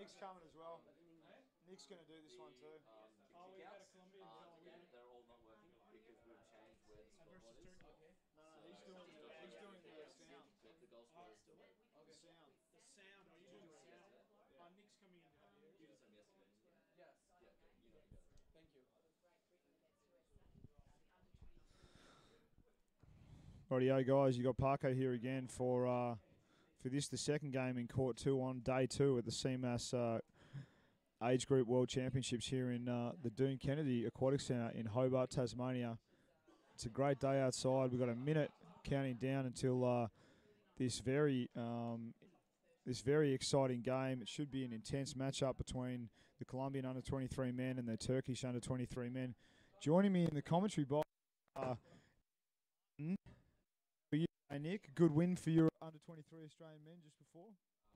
Nick's coming as well. Nick's going to do this one too. Oh, we've got a Colombian fellow with it. They're all not working because we've changed where the scoreboard Versus is. Turkey. No, he's doing the sound. The goal Oh, scorer is still? today. The sound. The sound. Oh, you're doing the sound. Nick's coming in to help you. You just had him yesterday, didn't you? Yes. Yeah, okay. You know you got it. Thank you. Rightio, guys. You got Parko here again for this, the second game in Court 2 on day 2 at the CMAS Age Group World Championships here in the Doon Kennedy Aquatic Centre in Hobart, Tasmania. It's a great day outside. We've got a minute counting down until this very exciting game. It should be an intense matchup between the Colombian under-23 men and the Turkish under-23 men. Joining me in the commentary box, for you, Nick. Good win for your under-23 Australian men just before.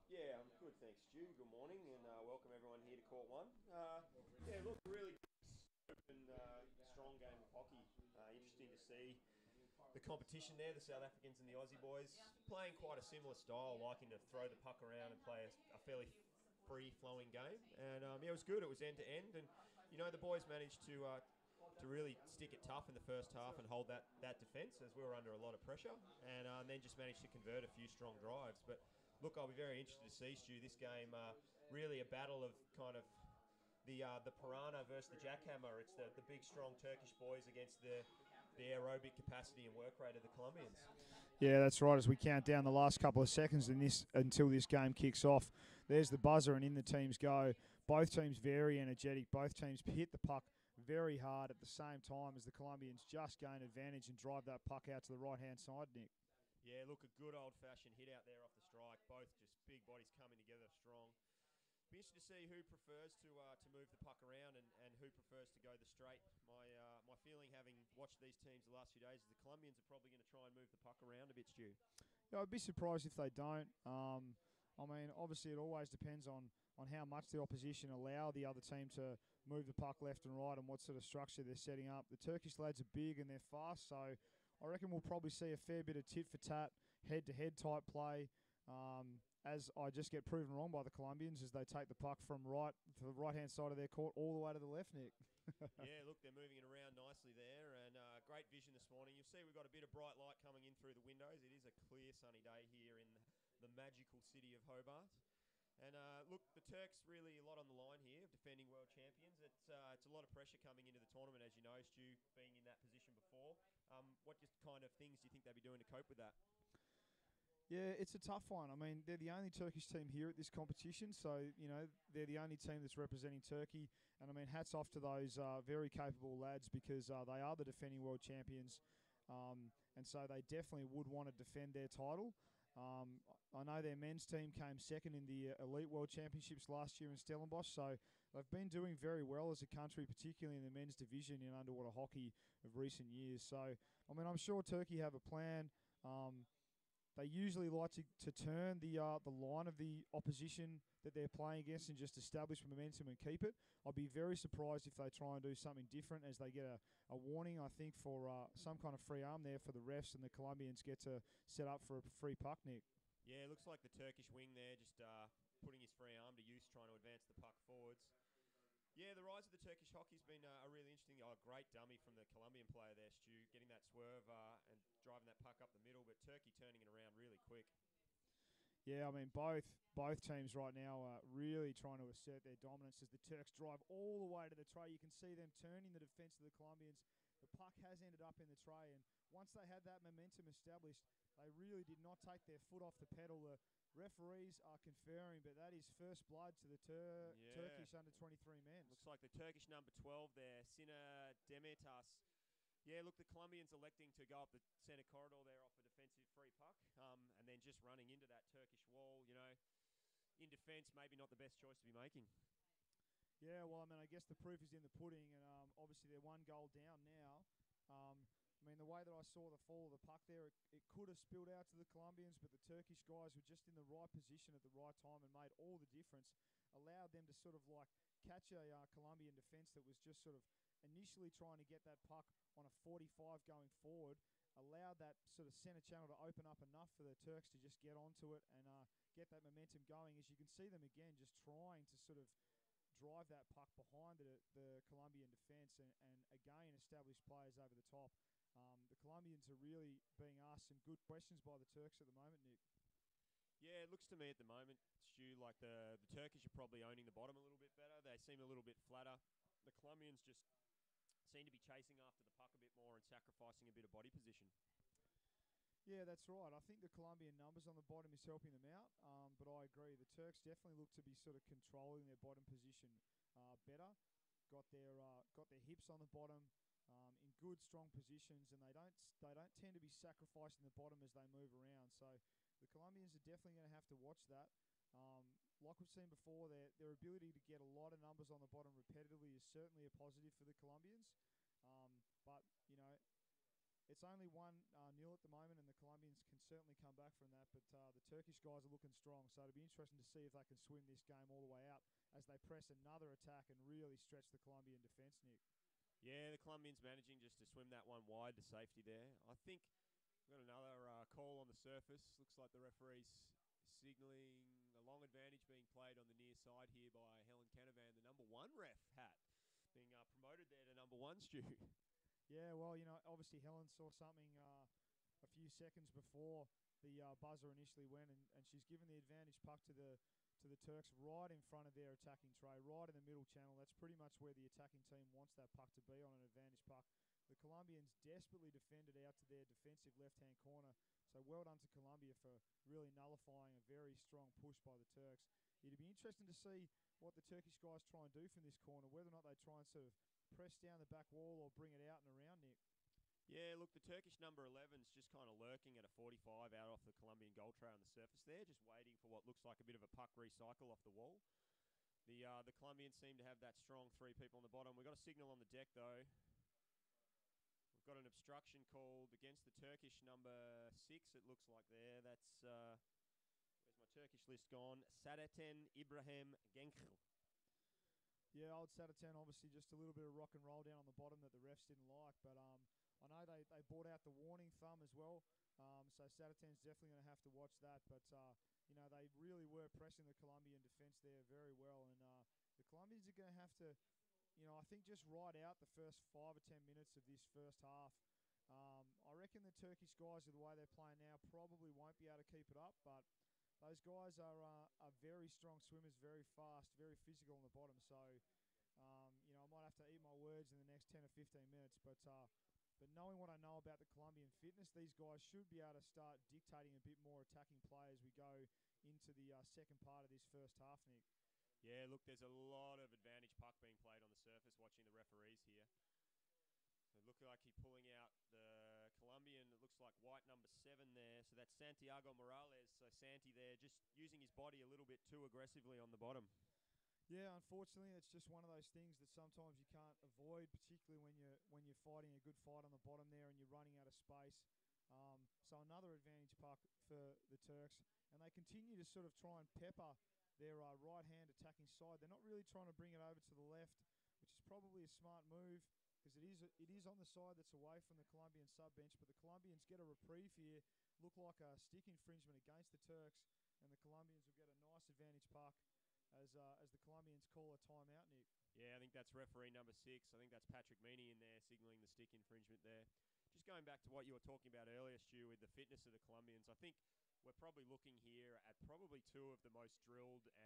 Yeah, I'm good, thanks, Stu. Good morning, and welcome everyone here to Court 1. Yeah, look, really good and strong game of hockey. Interesting to see the competition there, the South Africans and the Aussie boys playing quite a similar style, liking to throw the puck around and play a fairly free-flowing game. And yeah, it was good. It was end-to-end, and you know the boys managed to really stick it tough in the first half and hold that defence as we were under a lot of pressure, and then just managed to convert a few strong drives. But look, I'll be very interested to see, Stu, this game really a battle of kind of the Piranha versus the Jackhammer. It's the big, strong Turkish boys against the aerobic capacity and work rate of the Colombians. Yeah, that's right. As we count down the last couple of seconds until this game kicks off, there's the buzzer and in the teams go. Both teams very energetic. Both teams hit the puck very hard at the same time as the Colombians just gain advantage and drive that puck out to the right-hand side, Nick. Yeah, look, a good old-fashioned hit out there off the strike. Both just big bodies coming together strong. Be interested to see who prefers to move the puck around and who prefers to go the straight. My feeling, having watched these teams the last few days, is the Colombians are probably going to try and move the puck around a bit, Stu. Yeah, I'd be surprised if they don't. I mean, obviously it always depends on how much the opposition allow the other team to move the puck left and right and what sort of structure they're setting up. The Turkish lads are big and they're fast, so I reckon we'll probably see a fair bit of tit-for-tat, head-to-head type play, as I just get proven wrong by the Colombians as they take the puck from the right-hand side of their court all the way to the left, Nick. Yeah, look, they're moving it around nicely there, and great vision this morning. You'll see we've got a bit of bright light coming in through the windows. It is a clear, sunny day here in the magical city of Hobart. And look, the Turks really a lot on the line here, defending world champions. It's a lot of pressure coming into the tournament, as you know, Stu, being in that position before. What just kind of things do you think they'll be doing to cope with that? Yeah, it's a tough one. I mean, they're the only Turkish team here at this competition, so, you know, they're the only team that's representing Turkey. And, I mean, hats off to those very capable lads because they are the defending world champions. And so they definitely would want to defend their title. I know their men's team came second in the Elite World Championships last year in Stellenbosch, so they've been doing very well as a country, particularly in the men's division in underwater hockey of recent years. So, I mean, I'm sure Turkey have a plan. They usually like to turn the line of the opposition that they're playing against and just establish momentum and keep it. I'd be very surprised if they try and do something different as they get a warning, I think, for some kind of free arm there for the refs, and the Colombians get to set up for a free puck, Nick. Yeah, it looks like the Turkish wing there just putting his free arm to use, trying to advance the puck forwards. Yeah, the rise of the Turkish hockey's been a really interesting, great dummy from the Colombian player there, Stu, getting that swerve and driving that puck up the middle, but Turkey turning it around really quick. Yeah, I mean, both teams right now are really trying to assert their dominance as the Turks drive all the way to the tray. You can see them turning the defence of the Colombians. The puck has ended up in the tray, and once they had that momentum established, they really did not take their foot off the pedal. The referees are conferring, but that is first blood to the Turkish under-23 men. Looks like the Turkish number 12 there, Sina Demirtas. Yeah, look, the Colombians electing to go up the centre corridor there off a defensive free puck, and then just running into that Turkish wall, you know. In defence, maybe not the best choice to be making. Yeah, well, I mean, I guess the proof is in the pudding, and obviously they're one goal down now. I mean, the way that I saw the fall of the puck there, it could have spilled out to the Colombians, but the Turkish guys were just in the right position at the right time and made all the difference, allowed them to sort of like catch a Colombian defence that was just sort of initially trying to get that puck on a 45 going forward, allowed that sort of centre channel to open up enough for the Turks to just get onto it and get that momentum going. As you can see them again, just trying to sort of drive that puck behind the Colombian defence and again establish players over the top. The Colombians are really being asked some good questions by the Turks at the moment, Nick. Yeah, it looks to me at the moment, Stu, like the Turkish are probably owning the bottom a little bit better. They seem a little bit flatter. The Colombians just seem to be chasing after the puck a bit more and sacrificing a bit of body position. Yeah, that's right. I think the Colombian numbers on the bottom is helping them out, but I agree. The Turks definitely look to be sort of controlling their bottom position better. Got their hips on the bottom in good, strong positions, and they don't tend to be sacrificing the bottom as they move around. So the Colombians are definitely going to have to watch that. Like we've seen before, their ability to get a lot of numbers on the bottom repetitively is certainly a positive for the Colombians. But, you know, it's only 1-0 at the moment, and the Colombians can certainly come back from that. But the Turkish guys are looking strong, so it'll be interesting to see if they can swim this game all the way out as they press another attack and really stretch the Colombian defence, Nick. Yeah, the Colombians managing just to swim that one wide to safety there. I think we've got another call on the surface. Looks like the referee's signalling a long advantage being played on the near side here by Helen Canavan, the number 1 ref hat, being promoted there to number 1, Stu. Yeah, well, you know, obviously Helen saw something a few seconds before the buzzer initially went, and she's given the advantage puck to the Turks right in front of their attacking tray, right in the middle channel. That's pretty much where the attacking team wants that puck to be, on an advantage puck. The Colombians desperately defended out to their defensive left-hand corner, so well done to Colombia for really nullifying a very strong push by the Turks. It'd be interesting to see what the Turkish guys try and do from this corner, whether or not they try and sort of press down the back wall or bring it out and around, Nick. Yeah, look, the Turkish number 11's just kind of lurking at a 45 out off the Colombian goal tray on the surface there, just waiting for what looks like a bit of a puck recycle off the wall. The Colombians seem to have that strong 3 people on the bottom. We've got a signal on the deck, though. We've got an obstruction called against the Turkish number 6, it looks like there. That's, where's my Turkish list gone? Sadeten Ibrahim Genkl. Yeah, old Sadeten, obviously just a little bit of rock and roll down on the bottom that the refs didn't like, but I know they brought out the warning thumb as well, so Sadeten's definitely going to have to watch that, but you know, they really were pressing the Colombian defence there very well, and the Colombians are going to have to, you know, I think just ride out the first 5 or 10 minutes of this first half. I reckon the Turkish guys, with the way they're playing now, probably won't be able to keep it up, but those guys are very strong swimmers, very fast, very physical on the bottom. So, you know, I might have to eat my words in the next 10 or 15 minutes. But knowing what I know about the Colombian fitness, these guys should be able to start dictating a bit more attacking play as we go into the second part of this first half, Nick. Yeah, look, there's a lot of advantage puck being played on the surface watching the referees here. So it looks like he's pulling out the Colombian, it looks like white number 7 there. So that's Santiago Morales. So Santi there just using his body a little bit too aggressively on the bottom. Yeah, unfortunately, it's just one of those things that sometimes you can't avoid, particularly when you're fighting a good fight on the bottom there and you're running out of space. So another advantage puck for the Turks, and they continue to sort of try and pepper their right-hand attacking side. They're not really trying to bring it over to the left, which is probably a smart move because it is on the side that's away from the Colombian sub-bench, but the Colombians get a reprieve here, look like a stick infringement against the Turks, and the Colombians will get a nice advantage puck as the Colombians call a timeout, Nick. Yeah, I think that's referee number 6. I think that's Patrick Meany in there signalling the stick infringement there. Just going back to what you were talking about earlier, Stu, with the fitness of the Colombians, I think we're probably looking here at probably 2 of the most drilled and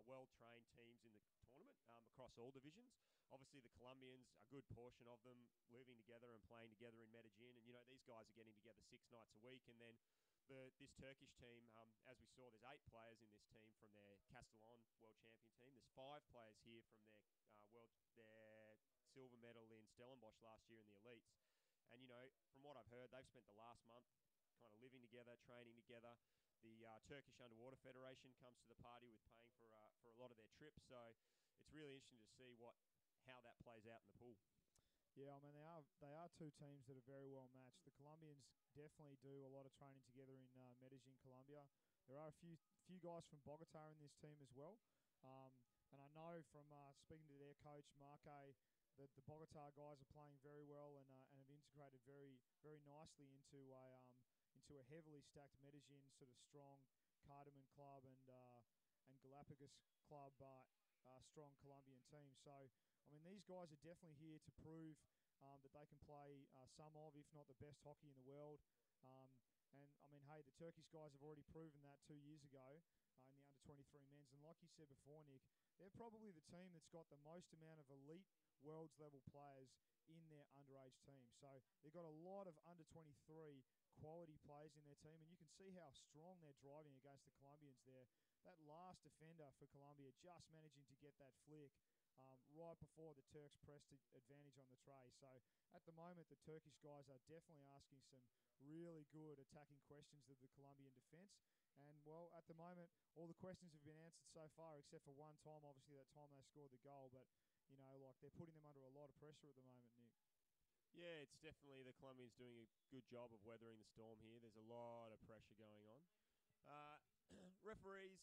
well-trained teams in the tournament across all divisions. Obviously, the Colombians, a good portion of them living together and playing together in Medellin. And, you know, these guys are getting together 6 nights a week. And then this Turkish team, as we saw, there's 8 players in this team from their Castellon World Champion team. There's 5 players here from their silver medal in Stellenbosch last year in the elites. And, you know, from what I've heard, they've spent the last month kind of living together, training together. The Turkish Underwater Federation comes to the party with paying for a lot of their trips. So it's really interesting to see how that plays out in the pool. Yeah, I mean, they are 2 teams that are very well matched. The Colombians definitely do a lot of training together in Medellin, Colombia. There are a few guys from Bogota in this team as well. And I know from speaking to their coach, Marque, the Bogota guys are playing very well and have integrated very nicely into a heavily stacked Medellin sort of strong Cardamom club and Galapagos club strong Colombian team. So I mean these guys are definitely here to prove that they can play some of, if not the best hockey in the world. And I mean, hey, the Turkish guys have already proven that 2 years ago in the under-23 men's. And like you said before, Nick, they're probably the team that's got the most amount of elite world's level players in their underage team. So they've got a lot of under-23 quality players in their team, and you can see how strong they're driving against the Colombians there. That last defender for Colombia just managing to get that flick right before the Turks pressed advantage on the tray. So at the moment, the Turkish guys are definitely asking some really good attacking questions of the Colombian defence. And, well, at the moment, all the questions have been answered so far, except for one time, obviously, that time they scored the goal. But, you know, like, they're putting them under a lot of pressure at the moment, Nick. Yeah, it's definitely the Colombians doing a good job of weathering the storm here. There's a lot of pressure going on. Referees,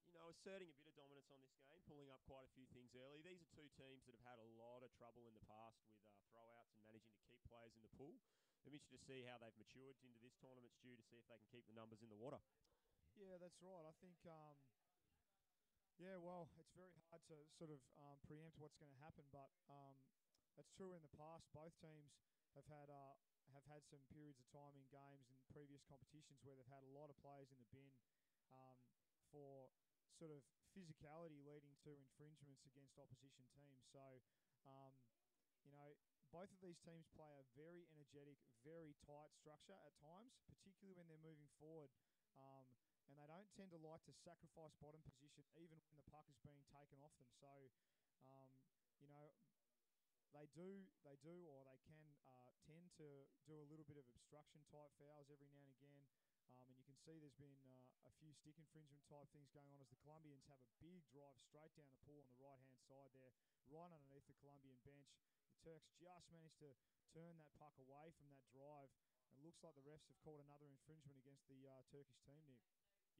you know, asserting a bit of dominance on this game, pulling up quite a few things early. These are two teams that have had a lot of trouble in the past with throwouts and managing to keep players in the pool. I'm interested to see how they've matured into this tournament, Stu, to see if they can keep the numbers in the water. Yeah, that's right. I think, yeah, well, it's very hard to sort of preempt what's going to happen, but that's true in the past. Both teams have had some periods of time in games and previous competitions where they've had a lot of players in the bin for sort of physicality leading to infringements against opposition teams. So, you know, both of these teams play a very energetic, very tight structure at times, particularly when they're moving forward. And they don't tend to like to sacrifice bottom position even when the puck is being taken off them. So, you know, they do, or they can tend to do a little bit of obstruction type fouls every now and again. And you can see there's been a few stick infringement type things going on as the Colombians have a big drive straight down the pool on the right-hand side there, right underneath the Colombian bench. The Turks just managed to turn that puck away from that drive. It looks like the refs have called another infringement against the Turkish team, Nick.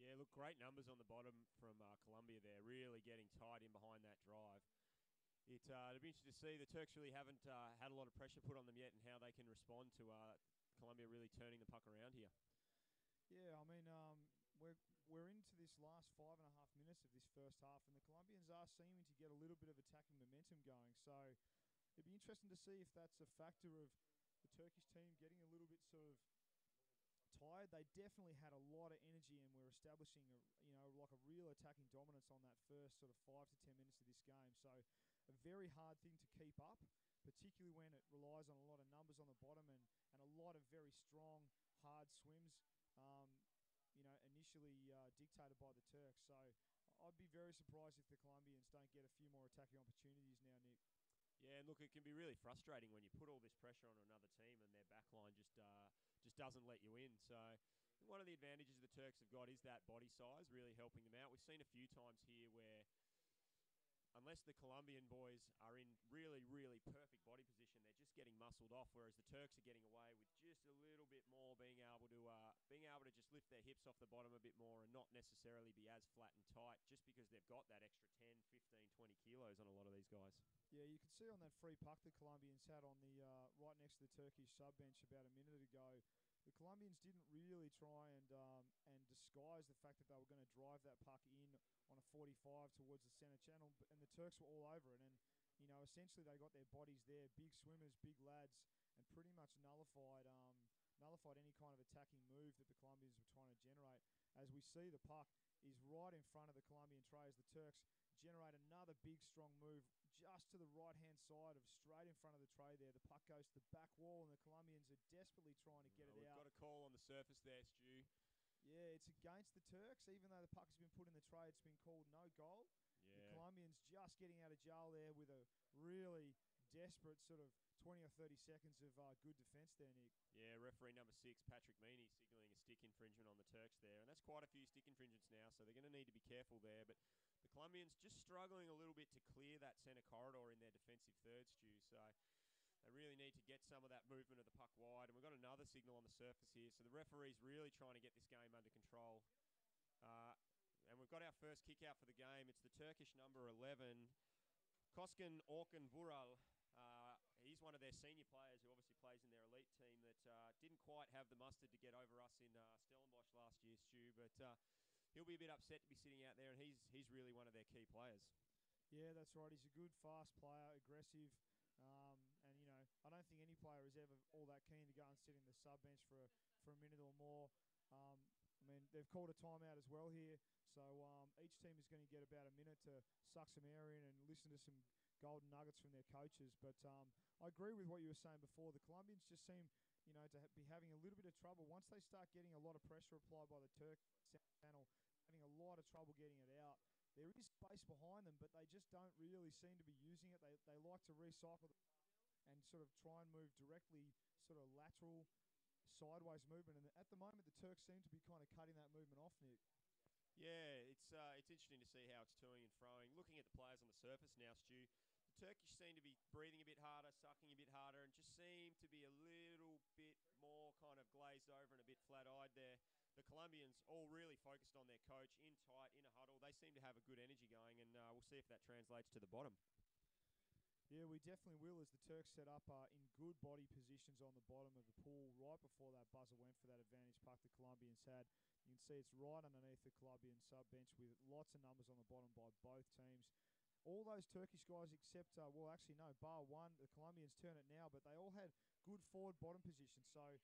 Yeah, look, great numbers on the bottom from Colombia there, really getting tight in behind that drive. It'd be interesting to see. The Turks really haven't had a lot of pressure put on them yet and how they can respond to Colombia really turning the puck around here. Yeah, I mean, we're into this last 5.5 minutes of this first half, and the Colombians are seeming to get a little bit of attacking momentum going. So it'd be interesting to see if that's a factor of the Turkish team getting a little bit sort of tired. They definitely had a lot of energy and were establishing like a real attacking dominance on that first sort of 5 to 10 minutes of this game. So a very hard thing to keep up, particularly when it relies on a lot of numbers on the bottom and a lot of very strong, hard swims, initially dictated by the Turks. So I'd be very surprised if the Colombians don't get a few more attacking opportunities now, Nick. Yeah, and look, it can be really frustrating when you put all this pressure on another team and their backline just doesn't let you in. So one of the advantages the Turks have got is that body size, really helping them out. We've seen a few times here where unless the Colombian boys are in really, really perfect body position, they're just getting muscled off, whereas the Turks are getting away with just a little bit more, being able to just lift their hips off the bottom a bit more and not necessarily be as flat and tight, just because they've got that extra 10, 15, 20 kilos on a lot of these guys. Yeah, you can see on that free puck the Colombians had on the right next to the Turkish sub-bench about a minute ago, the Colombians didn't really try and disguise the fact that they were going to drive that puck in on a 45 towards the centre channel, and the Turks were all over it. And, you know, essentially they got their bodies there, big swimmers, big lads, and pretty much nullified any kind of attacking move that the Colombians were trying to generate. As we see, the puck is right in front of the Colombian tray as the Turks generate another big, strong move just to the right-hand side of straight in front of the tray there. The puck goes to the back wall, and the Colombians are desperately trying to get it out. We've got a call on the surface there, Stu. Yeah, it's against the Turks. Even though the puck has been put in the tray, it's been called no goal. Yeah. The Colombians just getting out of jail there with a really desperate sort of 20 or 30 seconds of good defence there, Nick. Yeah, referee number 6, Patrick Meany, signalling a stick infringement on the Turks there. And that's quite a few stick infringements now, so they're going to need to be careful there. But the Colombians just struggling a little bit to clear that centre corridor in their defensive third, Stu. So they really need to get some of that movement of the puck wide. And we've got another signal on the surface here. So the referee's really trying to get this game under control. And we've got our first kick out for the game. It's the Turkish number 11, Koskan Orkun Vural, was one of their senior players who obviously plays in their elite team that didn't quite have the mustard to get over us in Stellenbosch last year, Stu. But he'll be a bit upset to be sitting out there, and he's really one of their key players. Yeah, that's right. He's a good, fast player, aggressive. And, you know, I don't think any player is ever all that keen to go and sit in the sub bench for a minute or more. I mean, they've called a timeout as well here. So each team is going to get about a minute to suck some air in and listen to some golden nuggets from their coaches. But I agree with what you were saying before. The Colombians just seem, you know, to be having a little bit of trouble. Once they start getting a lot of pressure applied by the Turk channel, having a lot of trouble getting it out. There is space behind them, but they just don't really seem to be using it. They like to recycle and sort of try and move directly, sort of lateral, sideways movement. And at the moment, the Turks seem to be kind of cutting that movement off, Nick. Yeah, it's interesting to see how it's toing and froing. Looking at the players on the surface now, Stu, the Turkish seem to be breathing a bit harder, sucking a bit harder, and just seem to be a little bit more kind of glazed over and a bit flat-eyed there. The Colombians all really focused on their coach, in tight, in a huddle. They seem to have a good energy going, and we'll see if that translates to the bottom. Yeah, we definitely will, as the Turks set up in good body positions on the bottom of the pool right before that buzzer went for that advantage puck the Colombians had. You can see it's right underneath the Colombian sub-bench with lots of numbers on the bottom by both teams. All those Turkish guys except, well, actually, no, bar one, the Colombians turn it now, but they all had good forward bottom positions. So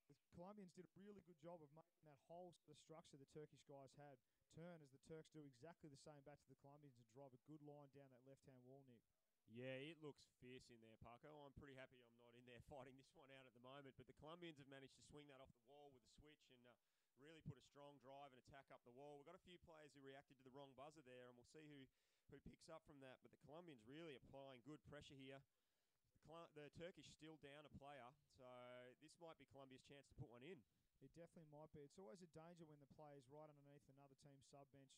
the Colombians did a really good job of making that whole sort of structure the Turkish guys had turn as the Turks do exactly the same back to the Colombians and drive a good line down that left-hand wall, Nick. Yeah, it looks fierce in there, Paco. I'm pretty happy I'm not in there fighting this one out at the moment, but the Colombians have managed to swing that off the wall with a switch and really put a strong drive and attack up the wall. We've got a few players who reacted to the wrong buzzer there, and we'll see who picks up from that, but the Colombians really applying good pressure here. The Turkish still down a player, so this might be Colombia's chance to put one in. It definitely might be. It's always a danger when the player's right underneath another team's sub-bench.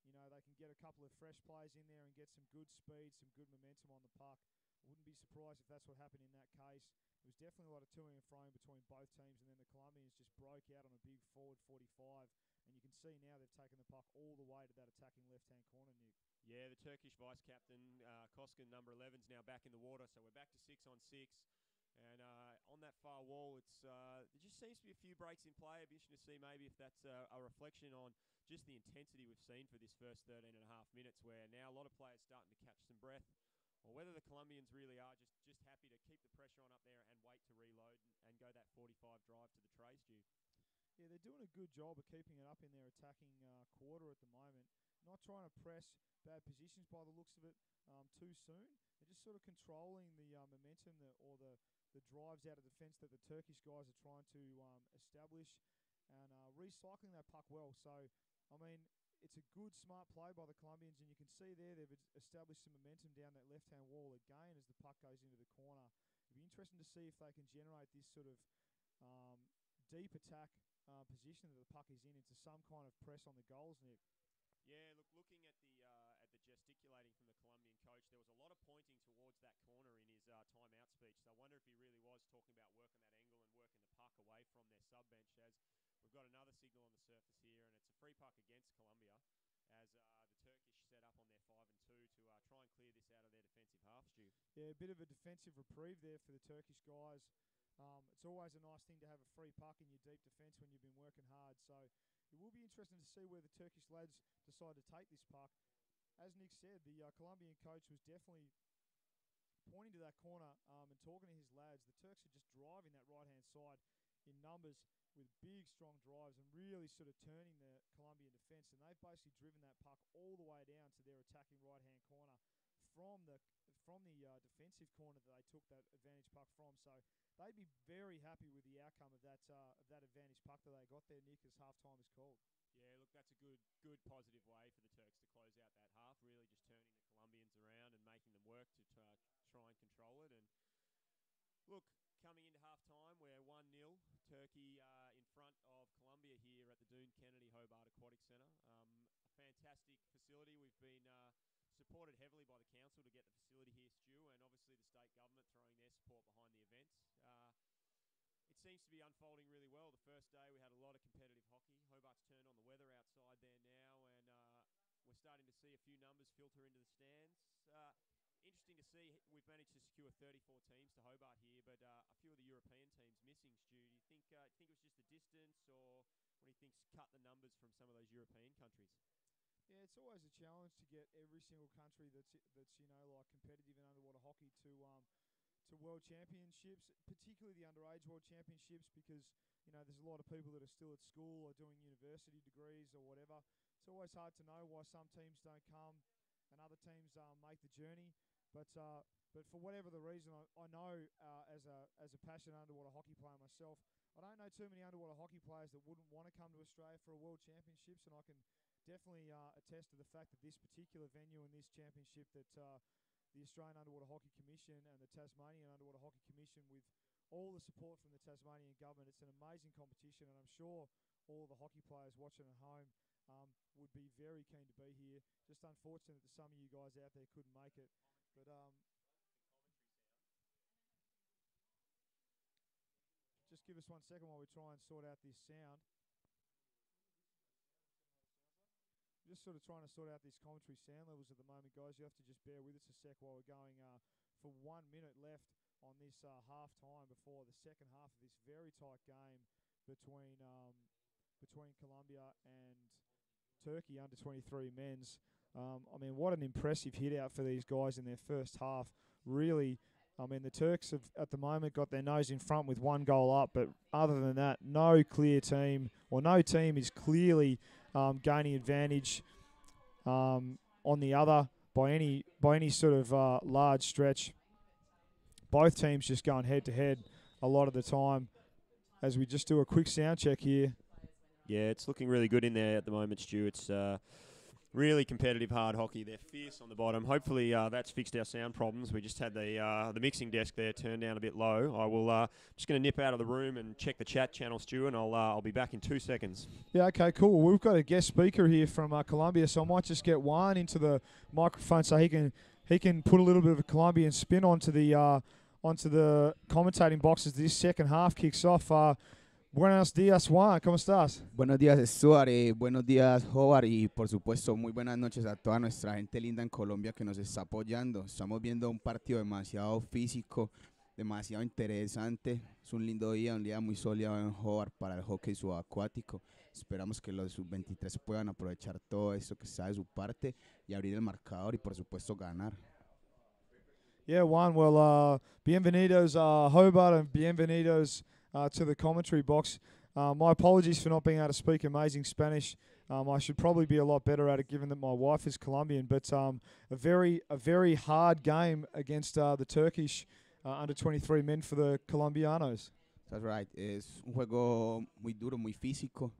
You know, they can get a couple of fresh players in there and get some good speed, some good momentum on the puck. I wouldn't be surprised if that's what happened in that case. There was definitely a lot of toing and froing between both teams, and then the Colombians just broke out on a big forward 45. And you can see now they've taken the puck all the way to that attacking left-hand corner, Nick. Yeah, the Turkish vice-captain, Koskin, number 11, is now back in the water, so we're back to 6-on-6. And on that far wall, there just seems to be a few breaks in play. It'd be interesting to see maybe if that's a reflection on just the intensity we've seen for this first 13 and a half minutes, where now a lot of players starting to catch some breath, or whether the Colombians really are just happy to keep the pressure on up there and wait to reload and go that 45 drive to the tray, Stu. Yeah, they're doing a good job of keeping it up in their attacking quarter at the moment. Not trying to press bad positions by the looks of it too soon. They're just sort of controlling the momentum or the drives out of defence that the Turkish guys are trying to establish and recycling that puck well. So, I mean, it's a good, smart play by the Colombians, and you can see there they've established some momentum down that left-hand wall again as the puck goes into the corner. It'll be interesting to see if they can generate this sort of deep attack position that the puck is in into some kind of press on the goals, Nick. Yeah, looking at the gesticulating from the Colombian coach, there was a lot of pointing towards that corner in his timeout speech. So I wonder if he really was talking about working that angle and working the puck away from their sub-bench, as we've got another signal on the surface here, and it's a free puck against Colombia, as the Turkish set up on their 5-2 to try and clear this out of their defensive half, Stu. Yeah, a bit of a defensive reprieve there for the Turkish guys. It's always a nice thing to have a free puck in your deep defence when you've been working hard. So it will be interesting to see where the Turkish lads decide to take this puck. As Nick said, the Colombian coach was definitely pointing to that corner and talking to his lads. The Turks are just driving that right-hand side in numbers with big, strong drives and really sort of turning the Colombian defence. And they've basically driven that puck all the way down to their attacking right-hand corner from the defensive corner that they took that advantage puck from. So they'd be very happy with the outcome of that advantage puck that they got there, Nick, as half-time is called. Yeah, look, that's a good positive way for the Turks to close out that half, really just turning the Colombians around and making them work to try and control it. And look, coming into half-time, we're 1-0, Turkey in front of Colombia here at the Doon Kennedy Hobart Aquatic Centre. A fantastic facility. We've been supported heavily by the council to get the facility here, Stu, and obviously the state government throwing their support behind the events. It seems to be unfolding really well. The first day we had a lot of competitive hockey. Hobart's turned on the weather outside there now, and we're starting to see a few numbers filter into the stands. interesting to see. We've managed to secure 34 teams to Hobart here, but a few of the European teams missing. Stu, do you think it was just the distance, or what do you think's cut the numbers from some of those European countries? Yeah, it's always a challenge to get every single country that's like competitive in underwater hockey to world championships, particularly the underage world championships, because there's a lot of people that are still at school or doing university degrees or whatever. It's always hard to know why some teams don't come and other teams make the journey. But for whatever the reason, I know as a passionate underwater hockey player myself, I don't know too many underwater hockey players that wouldn't want to come to Australia for a world championships, and I can definitely attest to the fact that this particular venue and this championship that the Australian Underwater Hockey Commission and the Tasmanian Underwater Hockey Commission, with all the support from the Tasmanian government, it's an amazing competition, and I'm sure all the hockey players watching at home would be very keen to be here. Just unfortunate that some of you guys out there couldn't make it. But just give us 1 second while we try and sort out this sound. Just sort of trying to sort out this commentary sound levels at the moment, guys. You have to just bear with us a sec while we're going for 1 minute left on this half time before the second half of this very tight game between Colombia and Turkey under 23 men's. I mean, what an impressive hit out for these guys in their first half. Really, I mean, the Turks have at the moment got their nose in front with 1 goal up, but other than that, no team is clearly gaining advantage on the other by any sort of large stretch. Both teams just going head to head a lot of the time. As we just do a quick sound check here. Yeah, it's looking really good in there at the moment, Stu. It's really competitive, hard hockey. They're fierce on the bottom. Hopefully that's fixed our sound problems. We just had the mixing desk there turned down a bit low. I will just going to nip out of the room and check the chat channel, Stu, and I'll be back in 2 seconds. Yeah, okay, cool. We've got a guest speaker here from Colombia, so I might just get Juan into the microphone so he can put a little bit of a Colombian spin onto the commentating box as this second half kicks off. Buenos días, Juan. ¿Cómo estás? Buenos días, Stuart. Buenos días, Hobart. Y por supuesto, muy buenas noches a toda nuestra gente linda en Colombia que nos está apoyando. Estamos viendo un partido demasiado físico, demasiado interesante. Es un lindo día, un día muy soleado en Hobart para el hockey subacuático. Esperamos que los sub-23 puedan aprovechar todo esto que está de su parte y abrir el marcador y por supuesto ganar. Yeah, Juan. Well, bienvenidos Hobart and bienvenidos to the commentary box. My apologies for not being able to speak amazing Spanish. I should probably be a lot better at it, given that my wife is Colombian. But a very hard game against the Turkish under 23 men for the Colombianos. That's right. Es un juego muy duro, muy físico,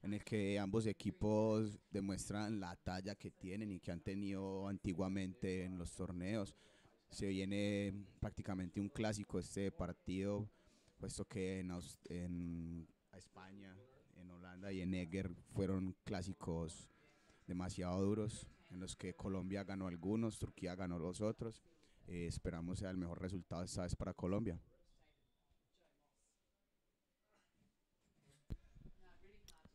en el que ambos equipos demuestran la talla que tienen y que han tenido antiguamente en los torneos. Se viene prácticamente un clásico este partido, puesto que en España, en Holanda y en Eger fueron clásicos demasiado duros, en los que Colombia ganó algunos, Turquía ganó los otros. Esperamos sea el mejor resultado esta vez para Colombia.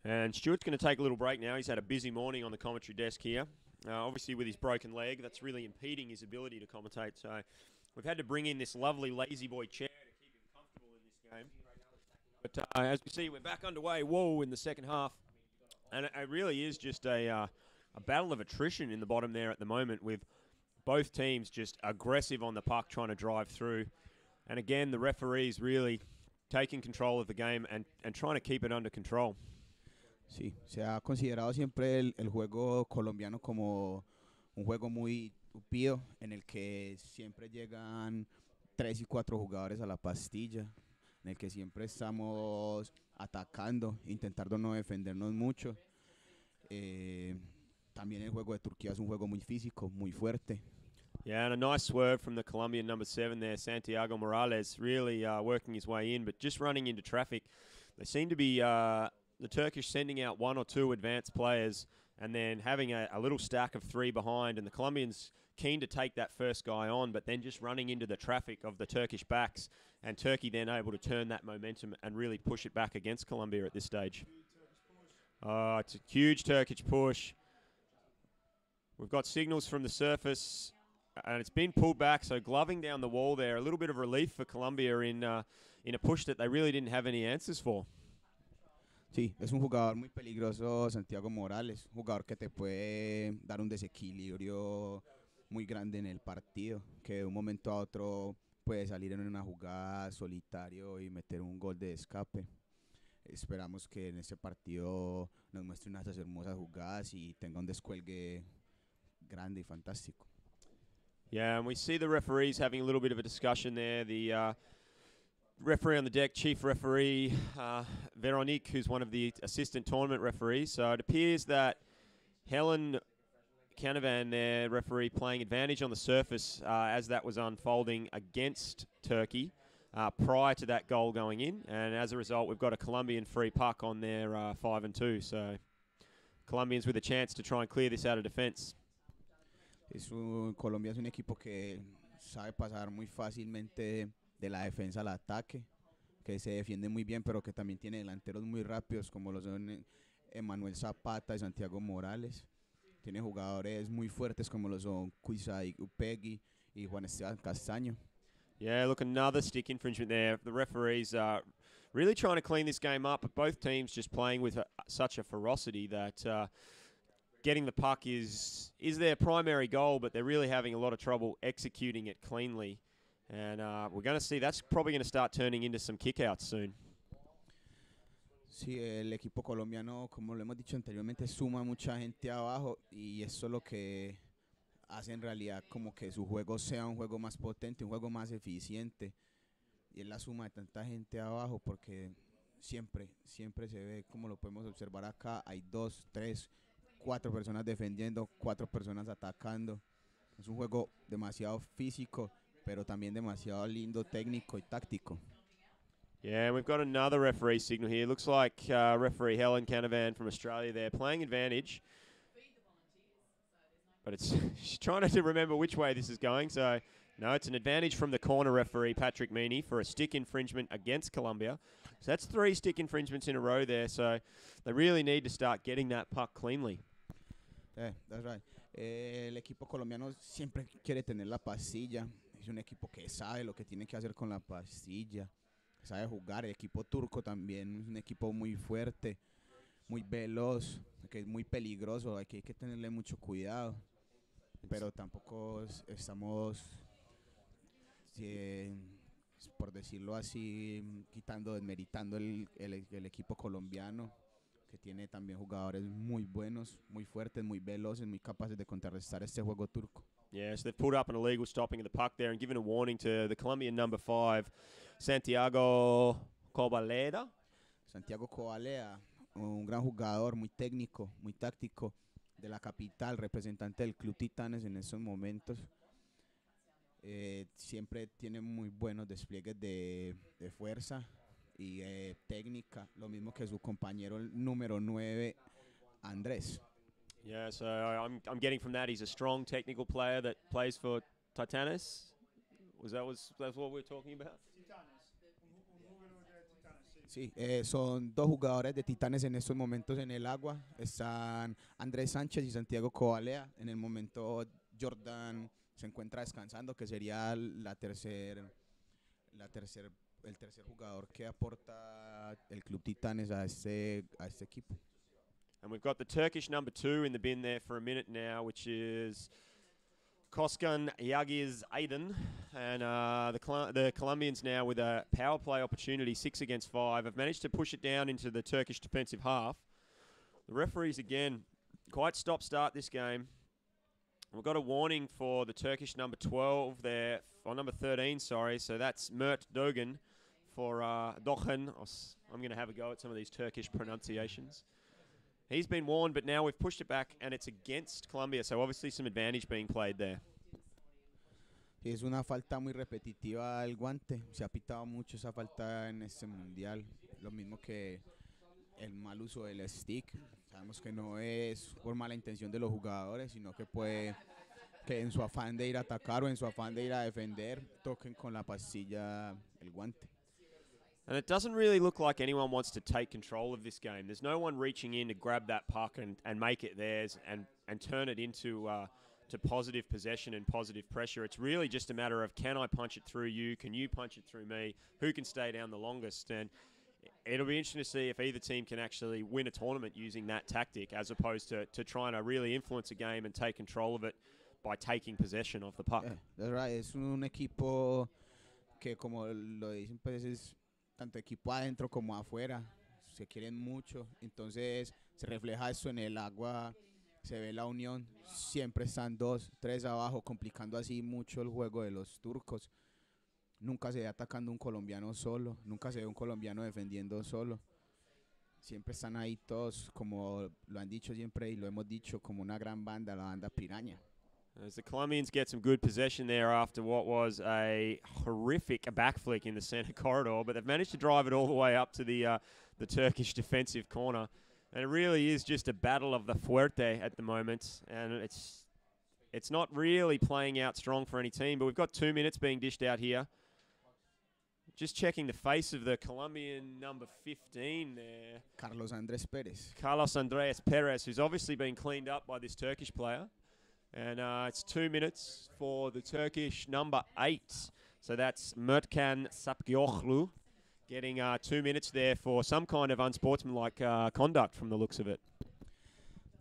And Stuart's going to take a little break now. He's had a busy morning on the commentary desk here. Obviously with his broken leg, that's really impeding his ability to commentate. So we've had to bring in this lovely lazy boy chair to keep him comfortable in this game. But as we see, we're back underway, in the second half. And it really is just a battle of attrition in the bottom there at the moment, with both teams just aggressive on the puck, trying to drive through. And again, the referees really taking control of the game and trying to keep it under control. Sí, se ha considerado siempre el juego colombiano como un juego muy tupido, en el que siempre llegan 3 y 4 jugadores a la pastilla, en el que siempre estamos atacando, intentando no defendernos mucho. También el juego de Turquía es un juego muy físico, muy fuerte. Yeah, and a nice swerve from the Colombian number 7 there, Santiago Morales, really working his way in, but just running into traffic. They seem to be the Turkish sending out 1 or 2 advanced players and then having a little stack of 3 behind, and the Colombians keen to take that first guy on, but then just running into the traffic of the Turkish backs, and Turkey then able to turn that momentum and really push it back against Colombia at this stage. It's a huge Turkish push. We've got signals from the surface and it's been pulled back, so gloving down the wall there. A little bit of relief for Colombia in a push that they really didn't have any answers for. Sí, es un jugador muy peligroso, Santiago Morales, un jugador que te puede dar un desequilibrio muy grande en el partido, que de un momento a otro puede salir en una jugada solitario y meter un gol de escape. Esperamos que en este partido nos muestre unas hermosas jugadas y tenga un descuelgue grande y fantástico. Yeah, and we see the referees having a little bit of a discussion there. The referee on the deck, chief referee Veronique, who's one of the assistant tournament referees. So it appears that Helen Canavan, their referee, playing advantage on the surface as that was unfolding against Turkey prior to that goal going in. And as a result, we've got a Colombian free puck on their 5-2. So Colombians with a chance to try and clear this out of defense. Colombia es un equipo que sabe pasar muy fácilmente de la defensa al ataque, que se defiende muy bien, pero que también tiene delanteros muy rápidos como los son Emanuel Zapata y Santiago Morales. Tiene jugadores muy fuertes como los son Cuisay Upegui y Juan Esteban Castaño. Yeah, look, another stick infringement there. The referees are really trying to clean this game up, but both teams just playing with such a ferocity that getting the puck is their primary goal, but they're really having a lot of trouble executing it cleanly. And we're going to see that's probably going to start turning into some kickouts soon. Sí, el equipo colombiano, como lo hemos dicho anteriormente, suma mucha gente abajo y eso es lo que hace en realidad como que su juego sea un juego más potente, un juego más eficiente. Y es la suma de tanta gente abajo porque siempre se ve, como lo podemos observar acá, hay 2, 3, 4 personas defendiendo, 4 personas atacando. Es un juego demasiado físico, pero también demasiado lindo, técnico y táctico. Yeah, and we've got another referee signal here. Looks like referee Helen Canavan from Australia there playing advantage. But it's she's trying to remember which way this is going. So, no, it's an advantage from the corner referee, Patrick Meany, for a stick infringement against Colombia. So that's 3 stick infringements in a row there. So they really need to start getting that puck cleanly. Yeah, that's right. El equipo colombiano siempre quiere tener la pastilla. Es un equipo que sabe lo que tiene que hacer con la pastilla. Sabe jugar. El equipo turco también es un equipo muy fuerte, muy veloz, que es muy peligroso. Hay que tenerle mucho cuidado. Pero tampoco estamos, por decirlo así, desmeritando el equipo colombiano, que tiene también jugadores muy buenos, muy fuertes, muy veloces, muy capaces de contrarrestar este juego turco. Yes, they've pulled up an illegal stopping of the puck there and given a warning to the Colombian number 5, Santiago Cobaleda. Santiago Cobaleda, un gran jugador, muy técnico, muy táctico, de la capital, representante del Club Titanes en estos momentos. Siempre tiene muy buenos despliegues de fuerza y técnica, lo mismo que su compañero el número 9, Andrés. Yeah, so I'm getting from that he's a strong technical player that plays for Titanes. That's what we were talking about? Sí, son 2 jugadores de Titanes en estos momentos en el agua. Están Andrés Sánchez y Santiago Cobalea. En el momento Jordan se encuentra descansando, que sería el tercer jugador que aporta el Club Titanes a este equipo. And we've got the Turkish number 2 in the bin there for a minute now, which is Koskan Yagiz Aydin. And the Colombians now with a power play opportunity, 6 against 5, have managed to push it down into the Turkish defensive half. The referees, again, quite stop-start this game. We've got a warning for the Turkish number 12 there, or number 13, sorry. So that's Mert Dogan for Dochen. I'm going to have a go at some of these Turkish pronunciations. He's been warned, but now we've pushed it back, and it's against Colombia, so obviously some advantage being played there. Es una falta muy repetitiva al guante. Se ha pitado mucho esa falta en este mundial. Lo mismo que el mal uso del stick. Sabemos que no es por mala intención de los jugadores, sino que puede que en su afán de ir a atacar o en su afán de ir a defender toquen con la pastilla el guante. And it doesn't really look like anyone wants to take control of this game. There's no one reaching in to grab that puck and make it theirs and turn it into to positive possession and positive pressure. It's really just a matter of, can I punch it through you? Can you punch it through me? Who can stay down the longest? And it'll be interesting to see if either team can actually win a tournament using that tactic, as opposed to trying to really influence a game and take control of it by taking possession of the puck. Yeah, that's right. Es un equipo que, como lo dicen, pues es tanto equipo adentro como afuera. Se quieren mucho. Entonces se refleja eso en el agua. Se ve la unión. Siempre están 2, 3 abajo, complicando así mucho el juego de los turcos. Nunca se ve atacando un colombiano solo. Nunca se ve un colombiano defendiendo solo. Siempre están ahí todos, como lo han dicho siempre y lo hemos dicho, como una gran banda, la banda Piraña. As the Colombians get some good possession there after what was a horrific back flick in the center corridor, but they've managed to drive it all the way up to the Turkish defensive corner. And it really is just a battle of the fuerte at the moment, and it's not really playing out strong for any team, but we've got 2 minutes being dished out here. Just checking the face of the Colombian number 15 there. Carlos Andrés Pérez. Carlos Andrés Perez, who's obviously been cleaned up by this Turkish player. And it's 2 minutes for the Turkish number 8. So that's Mertcan Sapgioglu getting 2 minutes there for some kind of unsportsmanlike conduct from the looks of it.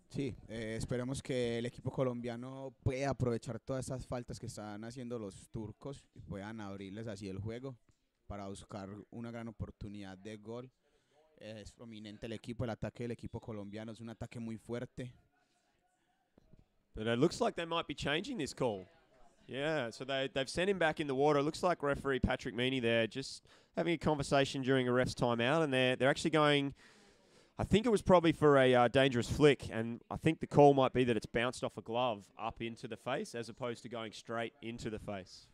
Sí, esperemos que el equipo colombiano pueda aprovechar todas esas faltas que están haciendo los turcos y puedan abrirles así el juego para buscar una gran oportunidad de gol. Es prominente el equipo, el ataque del equipo colombiano es un ataque muy fuerte. But it looks like they might be changing this call. Yeah, so they've sent him back in the water. It looks like referee Patrick Meany there just having a conversation during a ref's timeout, and they're actually going, I think it was probably for a dangerous flick, and I think the call might be that it's bounced off a glove up into the face as opposed to going straight into the face.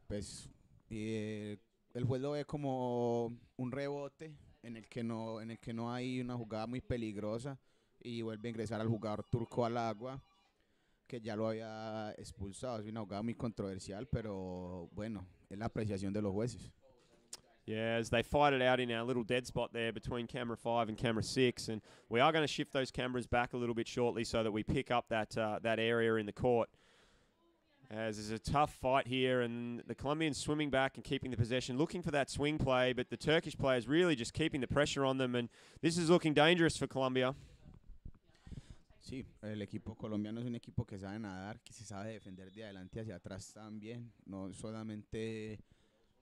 Pues el juez lo ve como un rebote en el que no hay una jugada muy peligrosa y vuelve a ingresar al jugador turco al agua, que ya lo había expulsado. Es una jugada muy controversial, pero bueno, es la apreciación de los jueces. Yeah, as they fight it out in our little dead spot there between camera 5 and camera 6, and we are going to shift those cameras back a little bit shortly so that we pick up that area in the court. As there's a tough fight here, and the Colombians swimming back and keeping the possession, looking for that swing play, but the Turkish players really just keeping the pressure on them, and this is looking dangerous for Colombia. Sí, el equipo colombiano es un equipo que sabe nadar, que se sabe defender de adelante hacia atrás también. No solamente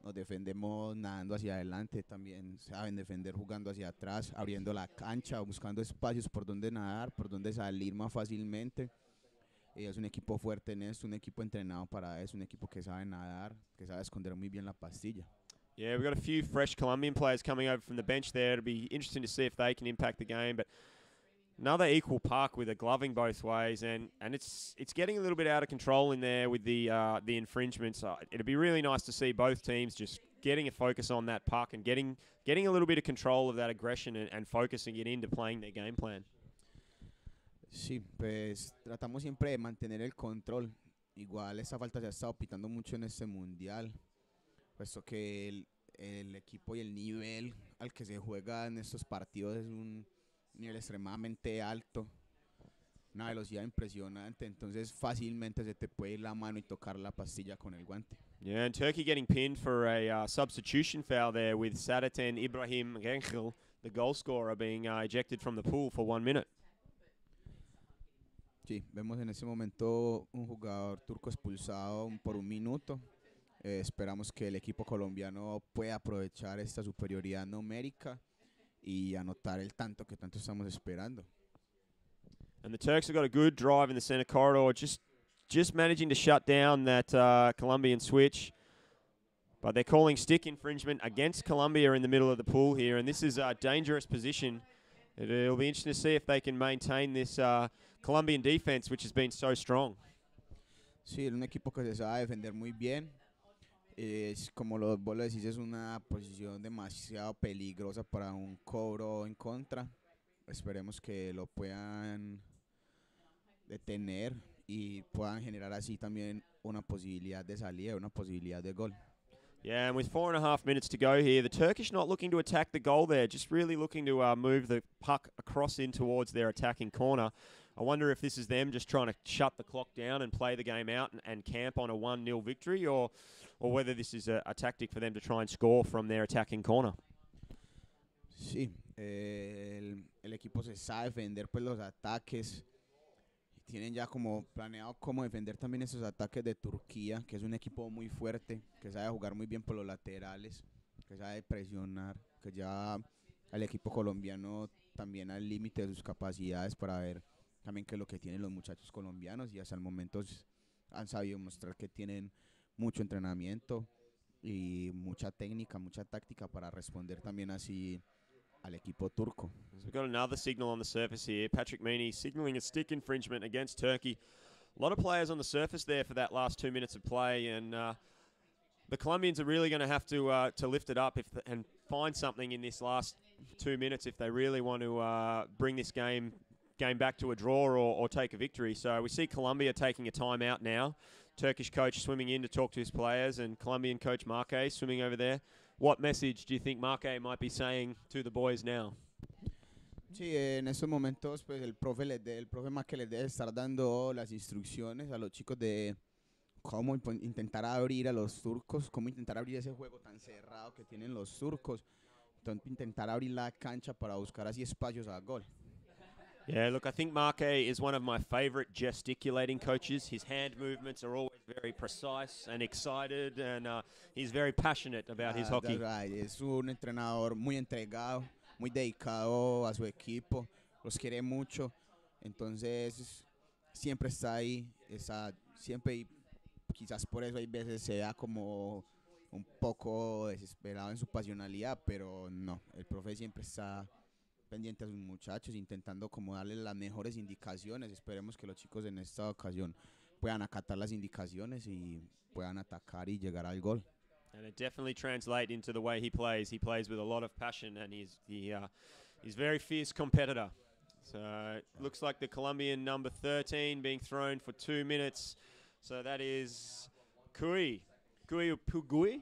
nos defendemos nadando hacia adelante, también saben defender jugando hacia atrás, abriendo la cancha, buscando espacios por donde nadar, por donde salir más fácilmente. Es un equipo fuerte en esto, un equipo entrenado para eso, un equipo que sabe nadar, que sabe esconder muy bien la pastilla. Yeah, we've got a few fresh Colombian players coming over from the bench there. It'll be interesting to see if they can impact the game, but another equal puck with a gloving both ways, and it's getting a little bit out of control in there with the infringements. It'd be really nice to see both teams just getting a focus on that puck and getting a little bit of control of that aggression and focusing it into playing their game plan. Sí, pues tratamos siempre de mantener el control. Igual esta falta se ha estado pitando mucho en este mundial, puesto que el equipo y el nivel al que se juega en estos partidos es un nivel extremadamente alto, una velocidad impresionante, entonces fácilmente se te puede ir la mano y tocar la pastilla con el guante. Yeah, and Turkey getting pinned for a substitution foul there with Sadaten Ibrahim Gençil, the goal scorer, being ejected from the pool for 1 minute. Sí, vemos en este momento un jugador turco expulsado por 1 minuto. Esperamos que el equipo colombiano pueda aprovechar esta superioridad numérica y anotar el tanto que tanto estamos esperando. And the Turks have got a good drive in the center corridor, just managing to shut down that Colombian switch. But they're calling stick infringement against Colombia in the middle of the pool here, and this is a dangerous position. It'll be interesting to see if they can maintain this Colombian defense, which has been so strong. Sí, es un equipo que se sabe defender muy bien. Es, como vos lo decís, es una posición demasiado peligrosa para un cobro en contra. Esperemos que lo puedan detener y puedan generar así también una posibilidad de salida, una posibilidad de gol. Yeah, and with 4.5 minutes to go here, the Turkish not looking to attack the goal there, just really looking to move the puck across in towards their attacking corner. I wonder if this is them just trying to shut the clock down and play the game out and camp on a 1-0 victory, or whether this is a tactic for them to try and score from their attacking corner. Sí, el equipo se sabe defender pues los ataques. Tienen ya como planeado cómo defender también esos ataques de Turquía, que es un equipo muy fuerte, que sabe jugar muy bien por los laterales, que sabe presionar, que ya al equipo colombiano también al límite de sus capacidades para ver también qué es lo que tienen los muchachos colombianos, y hasta el momento han sabido mostrar que tienen mucho entrenamiento y mucha técnica, mucha táctica para responder también así al equipo turco. So we've got another signal on the surface here. Patrick Meany signalling a stick infringement against Turkey. A lot of players on the surface there for that last 2 minutes of play, and the Colombians are really going to have to lift it up and find something in this last 2 minutes if they really want to bring this game back to a draw or take a victory. So we see Colombia taking a timeout now. Turkish coach swimming in to talk to his players, and Colombian coach Marque swimming over there. What message do you think Marque might be saying to the boys now? Sí, en estos momentos pues el profe Marque les debe estar dando las instrucciones a los chicos de cómo intentar abrir a los turcos, cómo intentar abrir ese juego tan cerrado que tienen los turcos, entonces intentar abrir la cancha para buscar así espacios a gol. Yeah, look, I think Marque is one of my favorite gesticulating coaches. His hand movements are always very precise and excited, and he's very passionate about his hockey. Right. Es un entrenador muy entregado, muy dedicado a su equipo, los quiere mucho, entonces siempre está ahí, siempre, y quizás por eso hay veces se da como un poco desesperado en su pasionalidad, pero no, el profe siempre está pendiente a sus muchachos, intentando como darles las mejores indicaciones. Esperemos que los chicos en esta ocasión puedan acatar las indicaciones y puedan atacar y llegar al gol. And it definitely translates into the way he plays. He plays with a lot of passion, and he's very fierce competitor. So it looks like the Colombian number 13 being thrown for 2 minutes. So that is Cuy Upegui,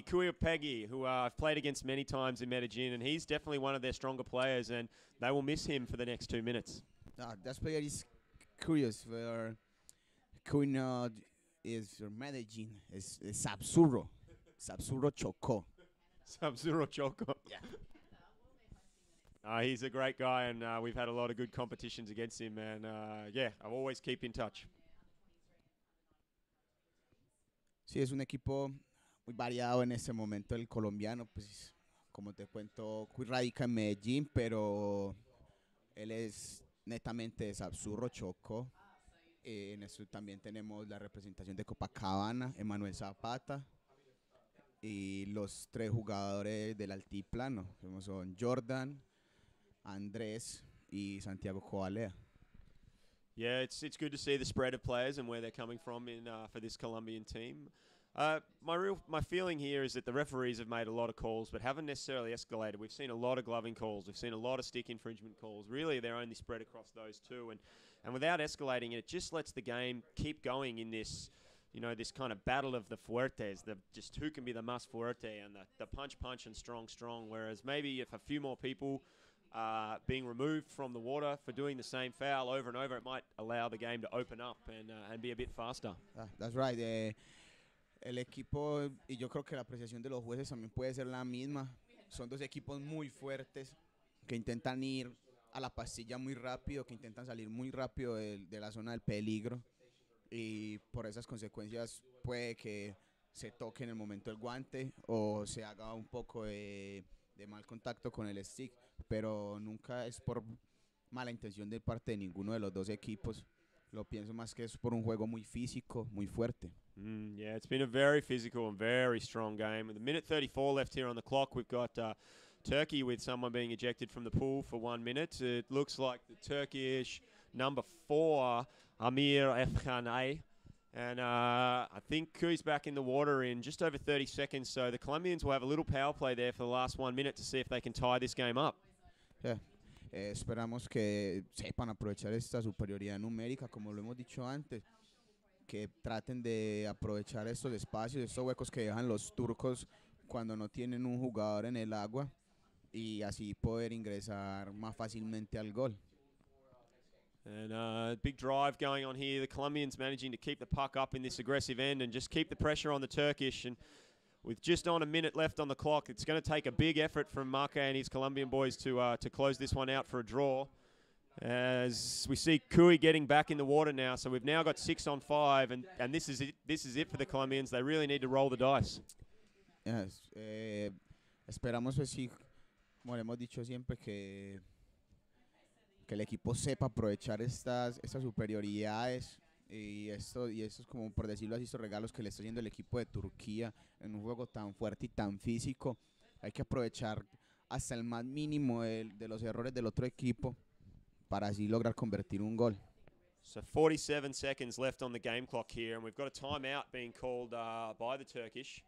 Cuy Upegui, who I've played against many times in Medellin, and he's definitely one of their stronger players, and they will miss him for the next 2 minutes. That player is curious, where Cuy is Medellin, is Sapsuro Chocó. Sub-Zero Choco. Yeah. He's a great guy, and we've had a lot of good competitions against him, and yeah, I'll always keep in touch. Sí, es un equipo muy variado en este momento el colombiano, pues como te cuento, Cuy radica en Medellín, pero él es netamente de Sapsuro Chocó. En esto también tenemos la representación de Copacabana, Emanuel Zapata, y los 3 jugadores del altiplano, como son Jordan, Andrés y Santiago Coalea. Yeah, it's good to see the spread of players and where they're coming from for this Colombian team. My feeling here is that the referees have made a lot of calls, but haven't necessarily escalated. We've seen a lot of gloving calls. We've seen a lot of stick infringement calls. Really, they're only spread across those 2, and without escalating it just lets the game keep going in this, this kind of battle of the fuertes, just who can be the más fuerte, and the punch and strong. Whereas maybe if a few more people being removed from the water for doing the same foul over and over, it might allow the game to open up and be a bit faster. That's right. El equipo, y yo creo que la apreciación de los jueces también puede ser la misma. Son 2 equipos muy fuertes que intentan ir a la pastilla muy rápido, que intentan salir muy rápido de la zona del peligro, y por esas consecuencias puede que se toque en el momento el guante o se haga un poco de mal contacto con el stick, pero nunca es por mala intención de parte de ninguno de los 2 equipos. Lo pienso más que es por un juego muy físico, muy fuerte. Yeah, it's been a very physical and very strong game. With a minute 34 left here on the clock, we've got Turkey with someone being ejected from the pool for 1 minute. It looks like the Turkish number 4, Amir Efkhanay. And I think Kuy's back in the water in just over 30 seconds, so the Colombians will have a little power play there for the last 1 minute to see if they can tie this game up. Yeah. Esperamos que sepan aprovechar esta superioridad numérica, como lo hemos dicho antes, que traten de aprovechar estos espacios, estos huecos que dejan los turcos cuando no tienen un jugador en el agua, y así poder ingresar más fácilmente al gol. And big drive going on here. The Colombians managing to keep the puck up in this aggressive end and just keep the pressure on the Turkish. And with just on a minute left on the clock, it's going to take a big effort from Marque and his Colombian boys to close this one out for a draw. As we see Cui getting back in the water now. So we've now got 6 on 5, and this is it. This is it for the Colombians. They really need to roll the dice. Yes, esperamos pues sí, como le hemos dicho siempre, que el equipo sepa aprovechar estas superioridades y estos, como por decirlo así, estos regalos que le está haciendo el equipo de Turquía en un juego tan fuerte y tan físico. Hay que aprovechar hasta el más mínimo de los errores del otro equipo para así lograr convertir un gol. So 47 seconds left on the game clock here, and we've got a timeout being called by the Turkish.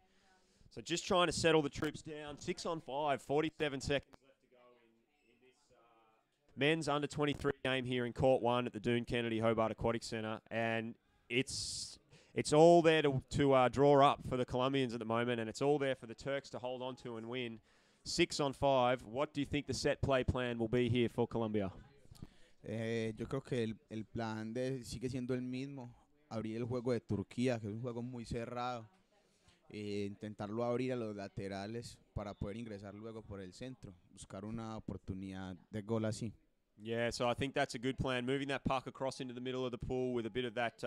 So just trying to settle the troops down. 6 on 5, 47 seconds left to go in this men's under-23 game here in Court 1 at the Doone Kennedy Hobart Aquatic Centre. And it's all there to draw up for the Colombians at the moment, and it's all there for the Turks to hold on to and win. 6 on 5. What do you think the set play plan will be here for Colombia? Yo creo que el plan sigue siendo el mismo, abrir el juego de Turquía, que es un juego muy cerrado, intentarlo abrir a los laterales para poder ingresar luego por el centro, buscar una oportunidad de gol así. Yeah, so I think that's a good plan, moving that puck across into the middle of the pool with a bit of that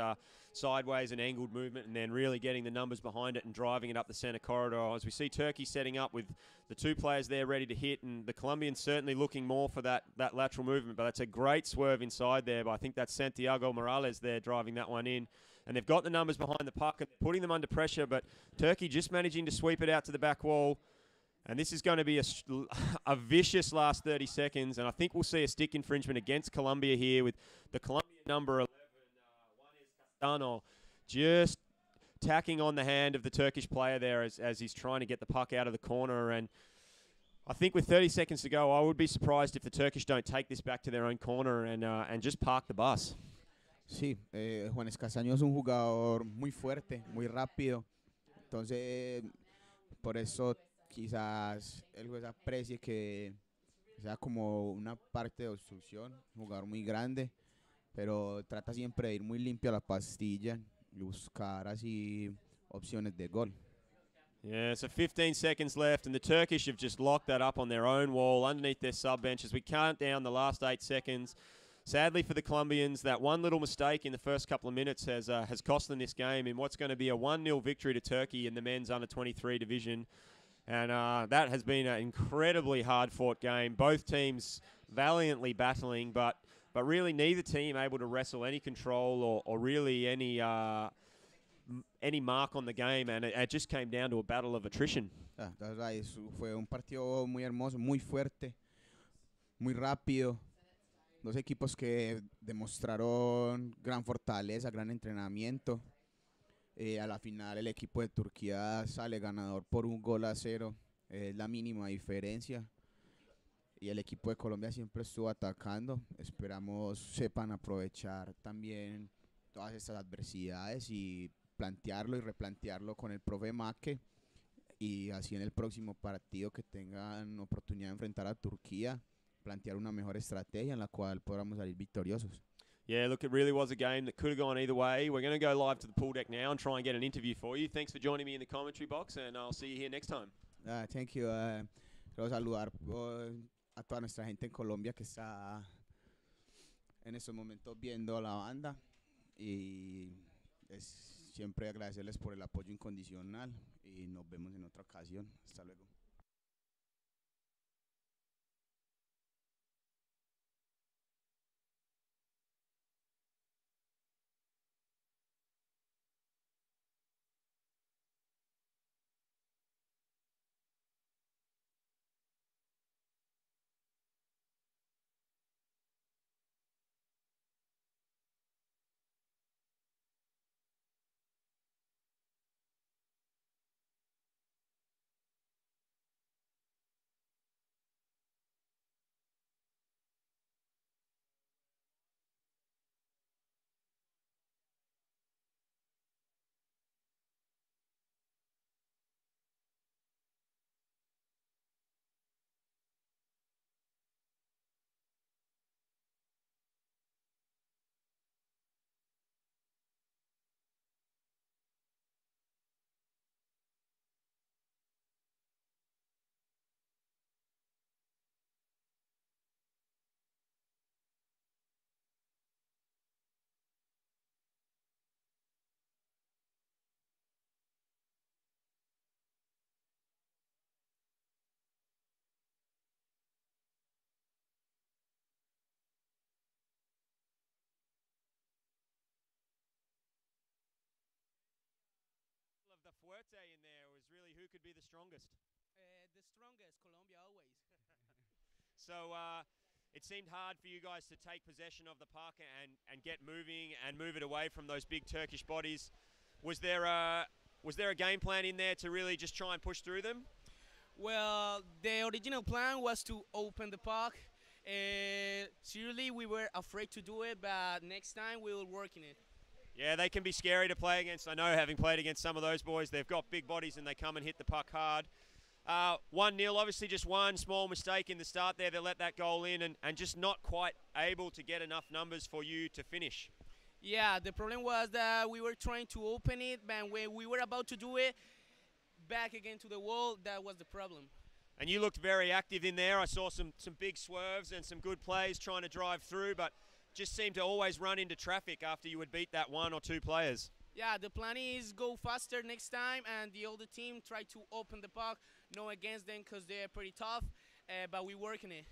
sideways and angled movement, and then really getting the numbers behind it and driving it up the centre corridor. As we see Turkey setting up with the 2 players there ready to hit, and the Colombians certainly looking more for that lateral movement, but that's a great swerve inside there. But I think that's Santiago Morales there driving that one in. And they've got the numbers behind the puck and putting them under pressure, but Turkey just managing to sweep it out to the back wall. And this is going to be a vicious last 30 seconds. And I think we'll see a stick infringement against Colombia here with the Colombian number 11, Juanes Castano, just tacking on the hand of the Turkish player there as he's trying to get the puck out of the corner. And I think with 30 seconds to go, I would be surprised if the Turkish don't take this back to their own corner and just park the bus. Sí, Juanes Castaño es un jugador muy fuerte, muy rápido. Entonces, por eso quizás el juez aprecie que sea como una parte de obstrucción, un jugador muy grande, pero trata siempre de ir muy limpio a la pastilla y buscar así opciones de gol. Yeah, so 15 seconds left, and the Turkish have just locked that up on their own wall underneath their sub bench as we count down the last 8 seconds. Sadly for the Colombians, that one little mistake in the first couple of minutes has cost them this game in what's going to be a 1-0 victory to Turkey in the men's under-23 division. And that has been an incredibly hard-fought game. Both teams valiantly battling, but really neither team able to wrestle any control or really any mark on the game. And it just came down to a battle of attrition. Fue un partido muy hermoso, muy fuerte, muy rápido. Dos equipos que demostraron gran fortaleza, gran entrenamiento. A la final el equipo de Turquía sale ganador por 1-0, es la mínima diferencia. Y el equipo de Colombia siempre estuvo atacando. Esperamos sepan aprovechar también todas estas adversidades y plantearlo y replantearlo con el profe Maque. Y así en el próximo partido que tengan oportunidad de enfrentar a Turquía, plantear una mejor estrategia en la cual podamos salir victoriosos. Yeah, look, it really was a game that could have gone either way. We're going to go live to the pool deck now and try and get an interview for you. Thanks for joining me in the commentary box, and I'll see you here next time. Thank you. Quiero saludar a toda nuestra gente en Colombia que está en estos momentos viendo la banda y siempre agradecerles por el apoyo incondicional y nos vemos en otra ocasión. Hasta luego. Suerte in there. It was really who could be the strongest. The strongest, Colombia always. So it seemed hard for you guys to take possession of the puck and get moving and move it away from those big Turkish bodies. Was there a game plan in there to really just try and push through them? Well, the original plan was to open the puck. Seriously, we were afraid to do it, but next time we will work in it. Yeah, they can be scary to play against. I know, having played against some of those boys, they've got big bodies and they come and hit the puck hard. 1-0, obviously just one small mistake in the start there that let that goal in and just not quite able to get enough numbers for you to finish. Yeah, the problem was that we were trying to open it, but when we were about to do it, back again to the wall, that was the problem. And you looked very active in there. I saw some big swerves and some good plays trying to drive through, but just seemed to always run into traffic after you would beat that one or two players. Yeah, the plan is go faster next time, and the other team try to open the puck, no against them because they're pretty tough, but we work in it.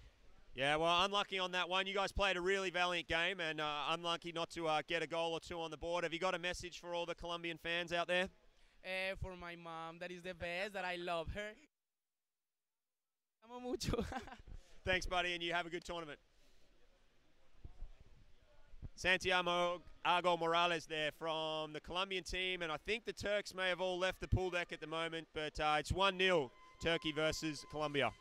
Yeah, well, unlucky on that one. You guys played a really valiant game, and unlucky not to get a goal or two on the board. Have you got a message for all the Colombian fans out there? For my mom, that is the best, that I love her. Amo mucho. Thanks, buddy, and you have a good tournament. Santiago Morales there from the Colombian team, and I think the Turks may have all left the pool deck at the moment, but it's 1-0 Turkey versus Colombia.